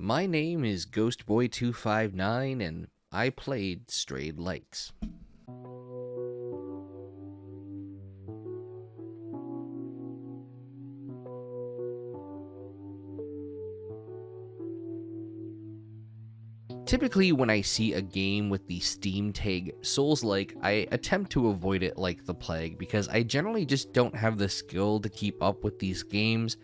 My name is Ghostboy259 and I played Strayed Lights. Typically, when I see a game with the Steam tag Souls-like, I attempt to avoid it like the plague because I generally just don't have the skill to keep up with these games.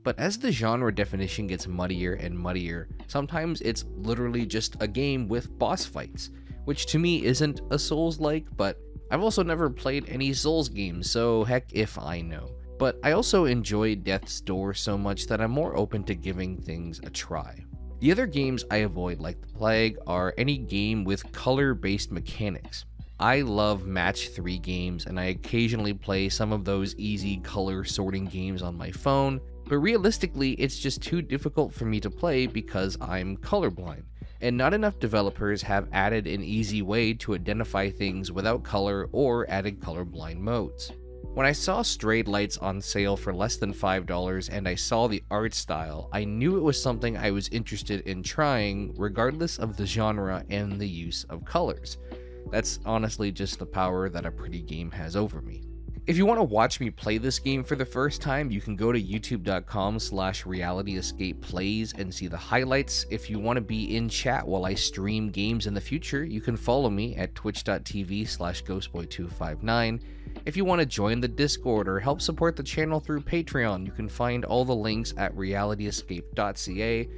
But as the genre definition gets muddier and muddier, sometimes it's literally just a game with boss fights, which to me isn't a Souls-like, but I've also never played any Souls games, so heck if I know. But I also enjoy Death's Door so much that I'm more open to giving things a try. The other games I avoid like the plague are any game with color-based mechanics. I love match 3 games and I occasionally play some of those easy color sorting games on my phone, but realistically it's just too difficult for me to play because I'm colorblind, and not enough developers have added an easy way to identify things without color or added colorblind modes. When I saw Strayed Lights on sale for less than $5 and I saw the art style, I knew it was something I was interested in trying regardless of the genre and the use of colors. That's honestly just the power that a pretty game has over me. If you want to watch me play this game for the first time, you can go to youtube.com/realityescapeplays and see the highlights. If you want to be in chat while I stream games in the future, you can follow me at twitch.tv/ghostboy259. If you want to join the Discord or help support the channel through Patreon, you can find all the links at realityescape.ca.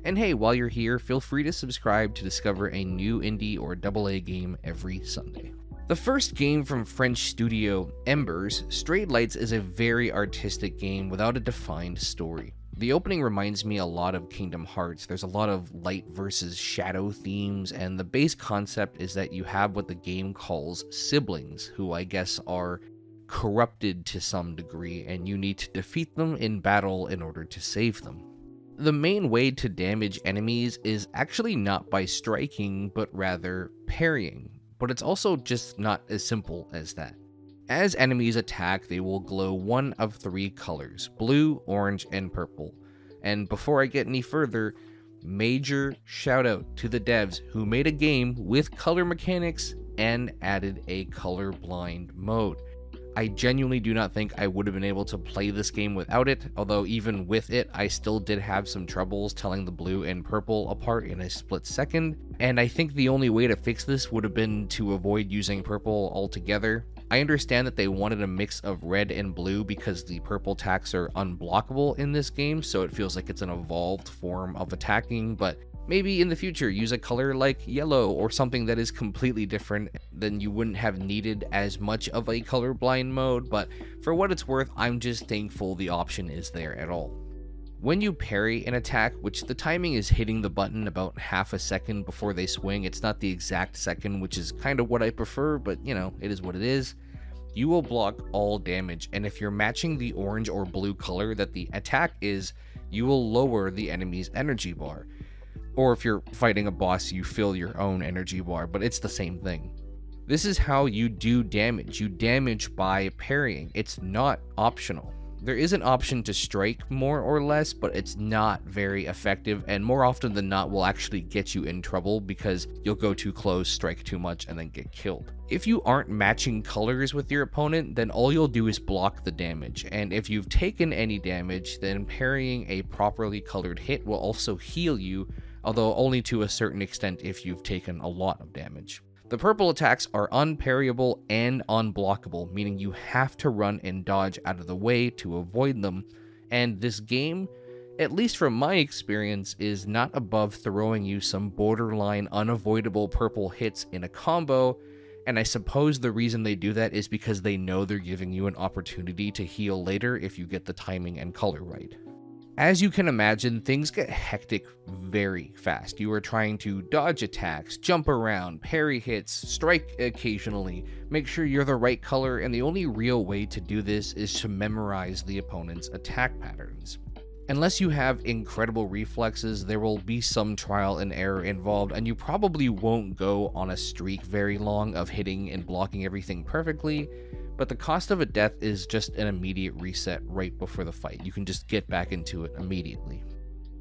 And hey, while you're here, feel free to subscribe to discover a new indie or AA game every Sunday. The first game from French studio Embers, Strayed Lights is a very artistic game without a defined story. The opening reminds me a lot of Kingdom Hearts. There's a lot of light versus shadow themes, and the base concept is that you have what the game calls siblings, who I guess are corrupted to some degree, and you need to defeat them in battle in order to save them. The main way to damage enemies is actually not by striking, but rather parrying, but it's also just not as simple as that. As enemies attack, they will glow one of 3 colors: blue, orange, and purple. And before I get any further, major shout out to the devs who made a game with color mechanics and added a colorblind mode. I genuinely do not think I would have been able to play this game without it, although even with it, I still did have some troubles telling the blue and purple apart in a split second, and I think the only way to fix this would have been to avoid using purple altogether. I understand that they wanted a mix of red and blue because the purple attacks are unblockable in this game, so it feels like it's an evolved form of attacking, but maybe in the future use a color like yellow or something that is completely different. Then you wouldn't have needed as much of a colorblind mode, but for what it's worth, I'm just thankful the option is there at all. When you parry an attack, which the timing is hitting the button about half a second before they swing, it's not the exact second, which is kind of what I prefer, but you know, it is what it is. You will block all damage, and if you're matching the orange or blue color that the attack is, you will lower the enemy's energy bar. Or if you're fighting a boss, you fill your own energy bar, but it's the same thing. This is how you do damage. You damage by parrying. It's not optional. There is an option to strike more or less, but it's not very effective, and more often than not will actually get you in trouble because you'll go too close, strike too much, and then get killed. If you aren't matching colors with your opponent, then all you'll do is block the damage, and if you've taken any damage, then parrying a properly colored hit will also heal you, although only to a certain extent if you've taken a lot of damage. The purple attacks are unparryable and unblockable, meaning you have to run and dodge out of the way to avoid them, and this game, at least from my experience, is not above throwing you some borderline unavoidable purple hits in a combo, and I suppose the reason they do that is because they know they're giving you an opportunity to heal later if you get the timing and color right. As you can imagine, things get hectic very fast. You are trying to dodge attacks, jump around, parry hits, strike occasionally, make sure you're the right color, and the only real way to do this is to memorize the opponent's attack patterns. Unless you have incredible reflexes, there will be some trial and error involved, and you probably won't go on a streak very long of hitting and blocking everything perfectly, but the cost of a death is just an immediate reset right before the fight. You can just get back into it immediately.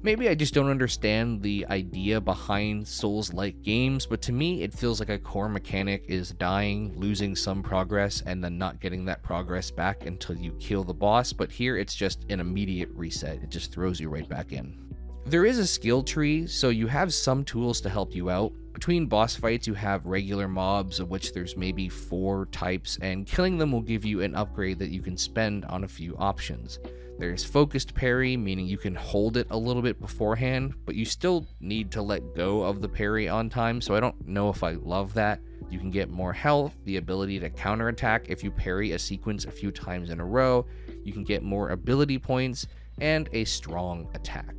Maybe I just don't understand the idea behind Souls-like games, but to me it feels like a core mechanic is dying, losing some progress, and then not getting that progress back until you kill the boss, but here it's just an immediate reset. It just throws you right back in. There is a skill tree, so you have some tools to help you out. Between boss fights, you have regular mobs, of which there's maybe 4 types, and killing them will give you an upgrade that you can spend on a few options. There's focused parry, meaning you can hold it a little bit beforehand, but you still need to let go of the parry on time, so I don't know if I love that. You can get more health, the ability to counterattack if you parry a sequence a few times in a row, you can get more ability points, and a strong attack.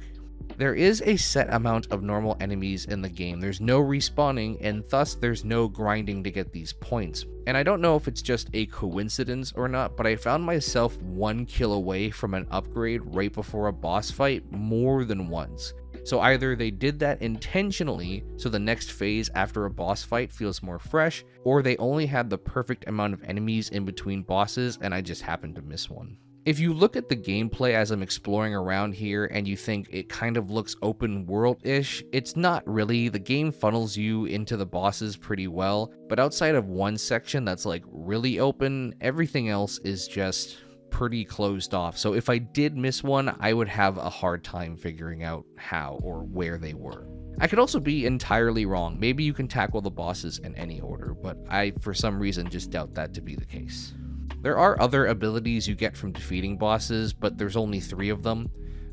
There is a set amount of normal enemies in the game. There's no respawning, and thus there's no grinding to get these points. And I don't know if it's just a coincidence or not, but I found myself 1 kill away from an upgrade right before a boss fight more than once. So either they did that intentionally so the next phase after a boss fight feels more fresh, or they only had the perfect amount of enemies in between bosses and I just happened to miss one. If you look at the gameplay as I'm exploring around here and you think it kind of looks open world-ish, it's not really. The game funnels you into the bosses pretty well, but outside of one section that's like really open, everything else is just pretty closed off. So if I did miss one, I would have a hard time figuring out how or where they were. I could also be entirely wrong. Maybe you can tackle the bosses in any order, but I, for some reason, just doubt that to be the case. There are other abilities you get from defeating bosses, but there's only 3 of them.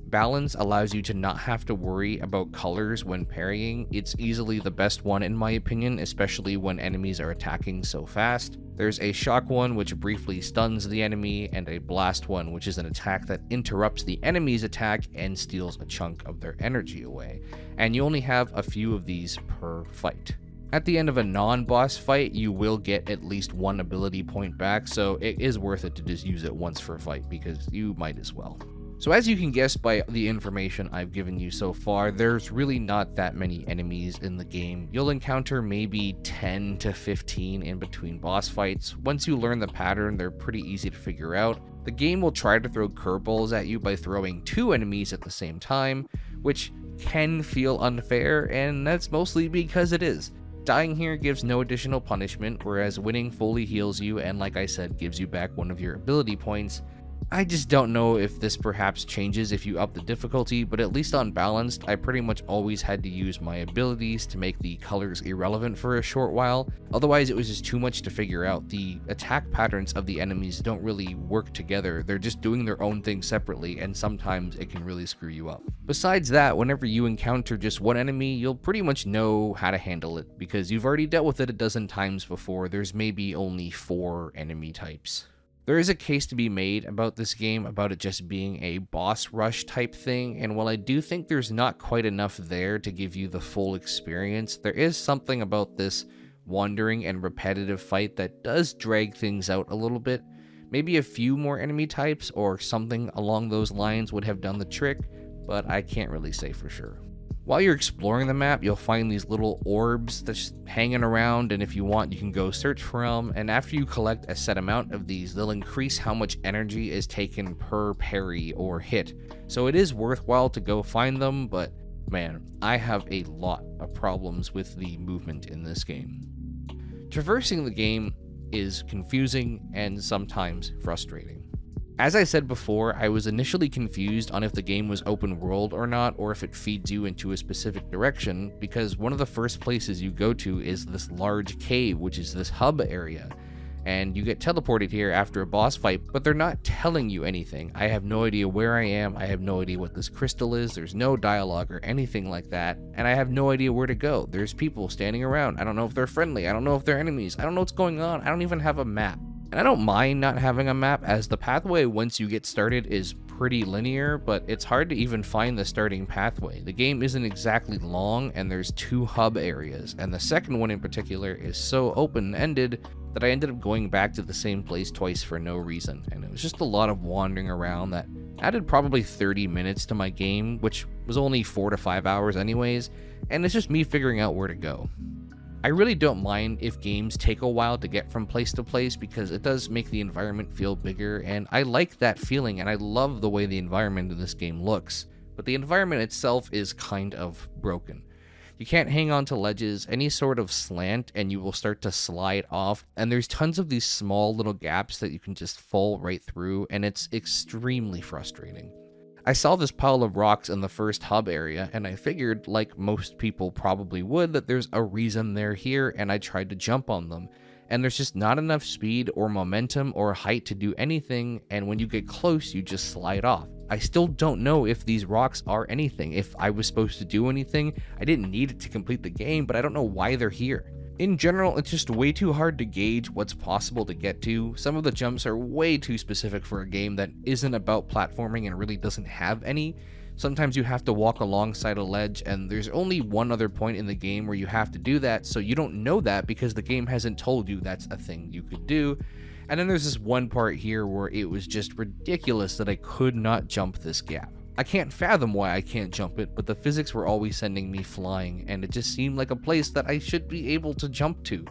Balance allows you to not have to worry about colors when parrying. It's easily the best one in my opinion, especially when enemies are attacking so fast. There's a shock one which briefly stuns the enemy, and a blast one which is an attack that interrupts the enemy's attack and steals a chunk of their energy away. And you only have a few of these per fight. At the end of a non-boss fight, you will get at least 1 ability point back, so it is worth it to just use it once for a fight because you might as well. So as you can guess by the information I've given you so far, there's really not that many enemies in the game. You'll encounter maybe 10 to 15 in between boss fights. Once you learn the pattern, they're pretty easy to figure out. The game will try to throw curveballs at you by throwing 2 enemies at the same time, which can feel unfair, and that's mostly because it is. Dying here gives no additional punishment, whereas winning fully heals you and, like I said, gives you back 1 of your ability points. I just don't know if this perhaps changes if you up the difficulty, but at least on balanced, I pretty much always had to use my abilities to make the colors irrelevant for a short while. Otherwise, it was just too much to figure out. The attack patterns of the enemies don't really work together. They're just doing their own thing separately, and sometimes it can really screw you up. Besides that, whenever you encounter just one enemy, you'll pretty much know how to handle it, because you've already dealt with it a dozen times before. There's maybe only 4 enemy types. There is a case to be made about this game, about it just being a boss rush type thing, and while I do think there's not quite enough there to give you the full experience, there is something about this wandering and repetitive fight that does drag things out a little bit. Maybe a few more enemy types or something along those lines would have done the trick, but I can't really say for sure. While you're exploring the map, you'll find these little orbs that's hanging around, and if you want, you can go search for them, and after you collect a set amount of these, they'll increase how much energy is taken per parry or hit. So it is worthwhile to go find them, but man, I have a lot of problems with the movement in this game. Traversing the game is confusing and sometimes frustrating. As I said before, I was initially confused on if the game was open world or not, or if it feeds you into a specific direction, because one of the first places you go to is this large cave, which is this hub area, and you get teleported here after a boss fight, but they're not telling you anything. I have no idea where I am, I have no idea what this crystal is, there's no dialogue or anything like that, and I have no idea where to go. There's people standing around, I don't know if they're friendly, I don't know if they're enemies, I don't know what's going on, I don't even have a map. And I don't mind not having a map, as the pathway once you get started is pretty linear, but it's hard to even find the starting pathway. The game isn't exactly long, and there's 2 hub areas, and the second one in particular is so open-ended that I ended up going back to the same place twice for no reason, and it was just a lot of wandering around that added probably 30 minutes to my game, which was only 4 to 5 hours anyways, and it's just me figuring out where to go. I really don't mind if games take a while to get from place to place, because it does make the environment feel bigger, and I like that feeling, and I love the way the environment in this game looks. but the environment itself is kind of broken. You can't hang on to ledges, any sort of slant, and you will start to slide off. And there's tons of these small little gaps that you can just fall right through, and it's extremely frustrating. I saw this pile of rocks in the first hub area, and I figured, like most people probably would, that there's a reason they're here, and I tried to jump on them. And there's just not enough speed or momentum or height to do anything, and when you get close, you just slide off. I still don't know if these rocks are anything, if I was supposed to do anything. I didn't need it to complete the game, but I don't know why they're here. In general, it's just way too hard to gauge what's possible to get to. Some of the jumps are way too specific for a game that isn't about platforming and really doesn't have any. Sometimes you have to walk alongside a ledge, and there's only one other point in the game where you have to do that, so you don't know that because the game hasn't told you that's a thing you could do. And then there's this one part here where it was just ridiculous that I could not jump this gap. I can't fathom why I can't jump it, but the physics were always sending me flying, and it just seemed like a place that I should be able to jump to.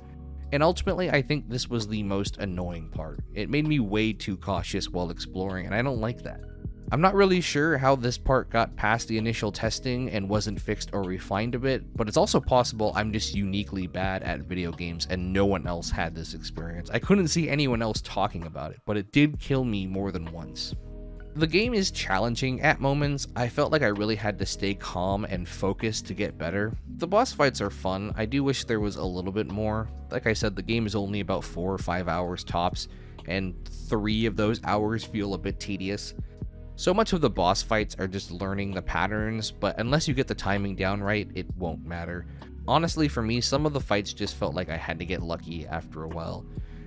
And ultimately, I think this was the most annoying part. It made me way too cautious while exploring, and I don't like that. I'm not really sure how this part got past the initial testing and wasn't fixed or refined a bit, but it's also possible I'm just uniquely bad at video games and no one else had this experience. I couldn't see anyone else talking about it, but it did kill me more than once. The game is challenging at moments. I felt like I really had to stay calm and focused to get better. The boss fights are fun. I do wish there was a little bit more. Like I said, the game is only about 4 or 5 hours tops, and 3 of those hours feel a bit tedious. So much of the boss fights are just learning the patterns, but unless you get the timing down right, it won't matter. Honestly, for me, some of the fights just felt like I had to get lucky after a while.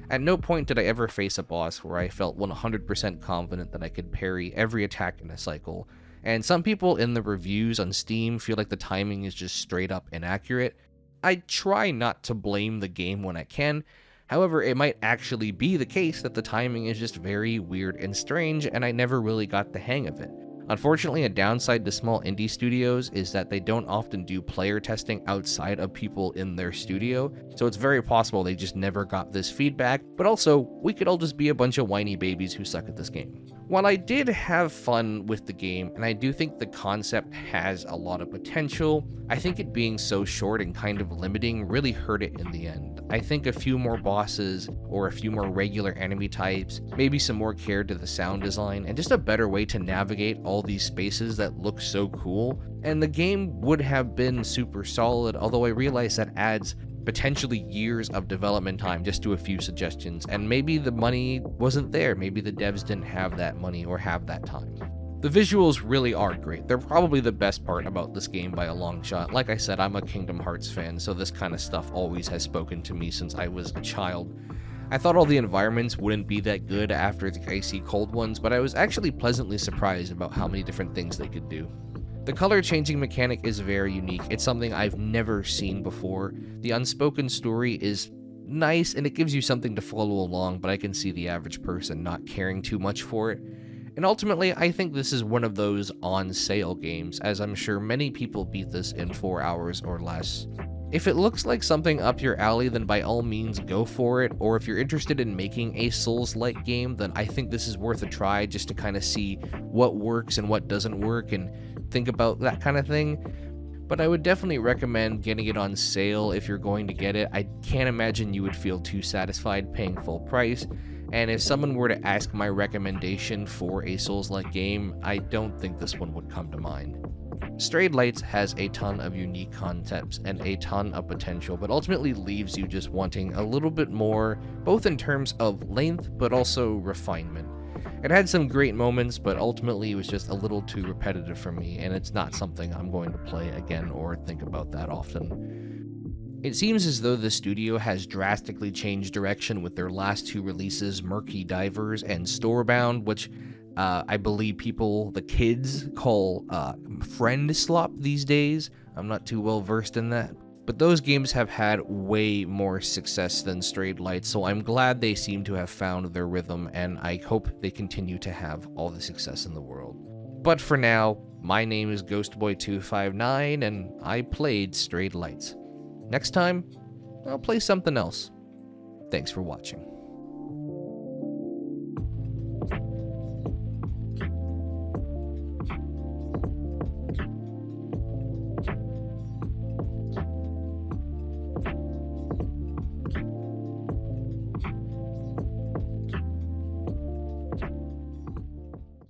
At no point did I ever face a boss where I felt 100% confident that I could parry every attack in a cycle, and some people in the reviews on Steam feel like the timing is just straight up inaccurate. I try not to blame the game when I can. However, it might actually be the case that the timing is just very weird and strange, and I never really got the hang of it. Unfortunately, a downside to small indie studios is that they don't often do player testing outside of people in their studio, so it's very possible they just never got this feedback, but also, we could all just be a bunch of whiny babies who suck at this game. While I did have fun with the game, and I do think the concept has a lot of potential, I think it being so short and kind of limiting really hurt it in the end. I think a few more bosses, or a few more regular enemy types, maybe some more care to the sound design, and just a better way to navigate all these spaces that look so cool, and the game would have been super solid, although I realize that adds potentially years of development time just to a few suggestions, and maybe the money wasn't there, maybe the devs didn't have that money or have that time. The visuals really are great. They're probably the best part about this game by a long shot. Like I said, I'm a Kingdom Hearts fan, so this kind of stuff always has spoken to me since I was a child. I thought all the environments wouldn't be that good after the icy cold ones, but I was actually pleasantly surprised about how many different things they could do. The color changing mechanic is very unique. It's something I've never seen before. The unspoken story is nice and it gives you something to follow along, but I can see the average person not caring too much for it. And ultimately, I think this is one of those on sale games, as I'm sure many people beat this in 4 hours or less. If it looks like something up your alley, then by all means go for it, or if you're interested in making a Souls-like game, then I think this is worth a try just to kind of see what works and what doesn't work and think about that kind of thing. But I would definitely recommend getting it on sale if you're going to get it. I can't imagine you would feel too satisfied paying full price, and if someone were to ask my recommendation for a Souls-like game, I don't think this one would come to mind. Strayed Lights has a ton of unique concepts and a ton of potential, but ultimately leaves you just wanting a little bit more, both in terms of length, but also refinement. It had some great moments, but ultimately it was just a little too repetitive for me, and it's not something I'm going to play again or think about that often. It seems as though the studio has drastically changed direction with their last 2 releases, Murky Divers and Storebound, which I believe people, the kids, call friend slop these days. I'm not too well versed in that. But those games have had way more success than Strayed Lights, so I'm glad they seem to have found their rhythm, and I hope they continue to have all the success in the world. But for now, my name is Ghostboy259, and I played Strayed Lights. Next time, I'll play something else. Thanks for watching.